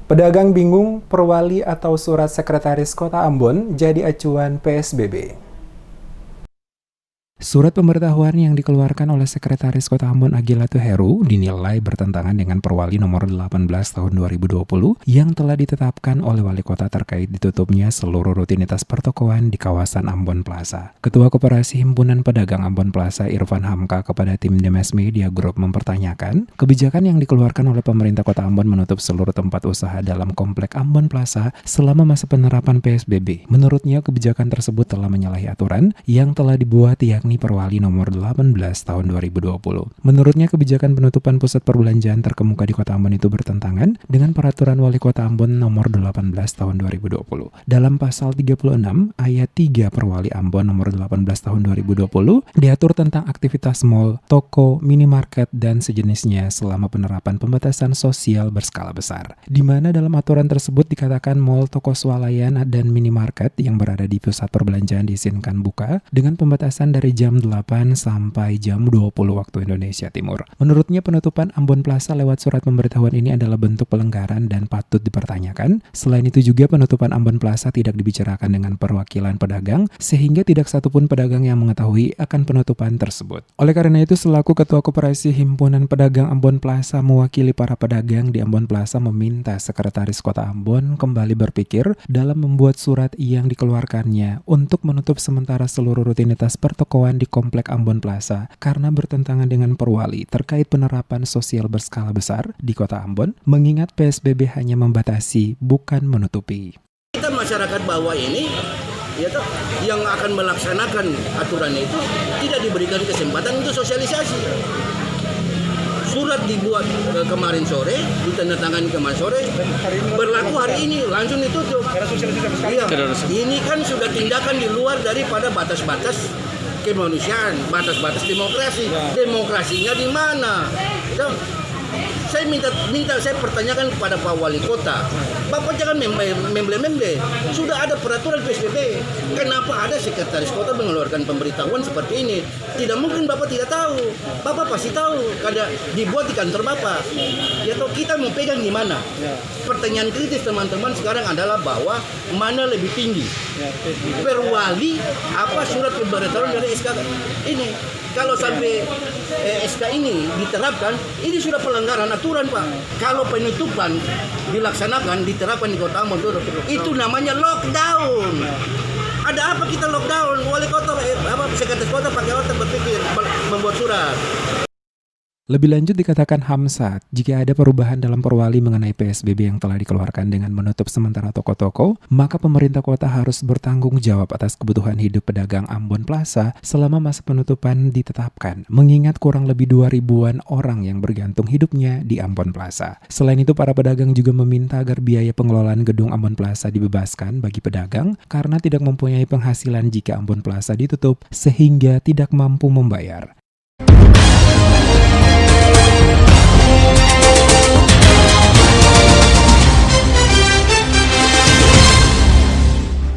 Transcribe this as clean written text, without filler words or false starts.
Pedagang bingung, perwali atau surat sekretaris Kota Ambon jadi acuan PSBB. Surat pemberitahuan yang dikeluarkan oleh Sekretaris Kota Ambon Agilatu Heru dinilai bertentangan dengan Perwali nomor 18 tahun 2020 yang telah ditetapkan oleh Wali Kota terkait ditutupnya seluruh rutinitas pertokoan di kawasan Ambon Plaza. Ketua Koperasi Himpunan Pedagang Ambon Plaza Irfan Hamka kepada tim Demes Media Group mempertanyakan kebijakan yang dikeluarkan oleh pemerintah Kota Ambon menutup seluruh tempat usaha dalam komplek Ambon Plaza selama masa penerapan PSBB. Menurutnya kebijakan tersebut telah menyalahi aturan yang telah dibuat yakni Perwali nomor 18 tahun 2020. Menurutnya kebijakan penutupan pusat perbelanjaan terkemuka di Kota Ambon itu bertentangan dengan peraturan Wali Kota Ambon nomor 18 tahun 2020. Dalam pasal 36 ayat 3 Perwali Ambon nomor 18 tahun 2020 diatur tentang aktivitas mal, toko, minimarket dan sejenisnya selama penerapan pembatasan sosial berskala besar. Di mana dalam aturan tersebut dikatakan mal, toko swalayan dan minimarket yang berada di pusat perbelanjaan diizinkan buka dengan pembatasan dari jam 8 sampai jam 20 waktu Indonesia Timur. Menurutnya penutupan Ambon Plaza lewat surat pemberitahuan ini adalah bentuk pelanggaran dan patut dipertanyakan. Selain itu juga penutupan Ambon Plaza tidak dibicarakan dengan perwakilan pedagang sehingga tidak satupun pedagang yang mengetahui akan penutupan tersebut. Oleh karena itu selaku Ketua Koperasi Himpunan Pedagang Ambon Plaza mewakili para pedagang di Ambon Plaza meminta Sekretaris Kota Ambon kembali berpikir dalam membuat surat yang dikeluarkannya untuk menutup sementara seluruh rutinitas pertokoan di Komplek Ambon Plaza karena bertentangan dengan Perwali terkait penerapan sosial berskala besar di Kota Ambon, mengingat PSBB hanya membatasi, bukan menutupi. Kita masyarakat bawah ini, yang akan melaksanakan aturan itu tidak diberikan kesempatan untuk sosialisasi. Surat dibuat kemarin sore, ditandatangani kemarin sore, berlaku hari ini, langsung ditutup. Iya, ini kan sudah tindakan di luar daripada batas-batas kemanusiaan, batas-batas demokrasi. Demokrasinya di mana? Saya pertanyakan kepada Pak Wali Kota, Bapak jangan memble-memble. Sudah ada peraturan PSBB. Kenapa ada Sekretaris Kota mengeluarkan pemberitahuan seperti ini? Tidak mungkin Bapak tidak tahu. Bapak pasti tahu. Karena dibuat di kantor Bapak. Ya toh kita mau pegang di mana? Pertanyaan kritis teman-teman sekarang adalah bahwa mana lebih tinggi? Perwali apa surat pemberitahuan dari SK ini? Kalau sampai SK ini diterapkan, ini sudah pelanggaran aturan, Pak. Kalau penutupan dilaksanakan, diterapkan di Kota Ambon, itu namanya lockdown. Ada apa kita lockdown? Wali Kota, Sekretaris Kota pakai otak berpikir, membuat surat. Lebih lanjut dikatakan Hamzat, jika ada perubahan dalam Perwali mengenai PSBB yang telah dikeluarkan dengan menutup sementara toko-toko, maka pemerintah kota harus bertanggung jawab atas kebutuhan hidup pedagang Ambon Plaza selama masa penutupan ditetapkan, mengingat kurang lebih 2.000-an orang yang bergantung hidupnya di Ambon Plaza. Selain itu, para pedagang juga meminta agar biaya pengelolaan gedung Ambon Plaza dibebaskan bagi pedagang karena tidak mempunyai penghasilan jika Ambon Plaza ditutup sehingga tidak mampu membayar.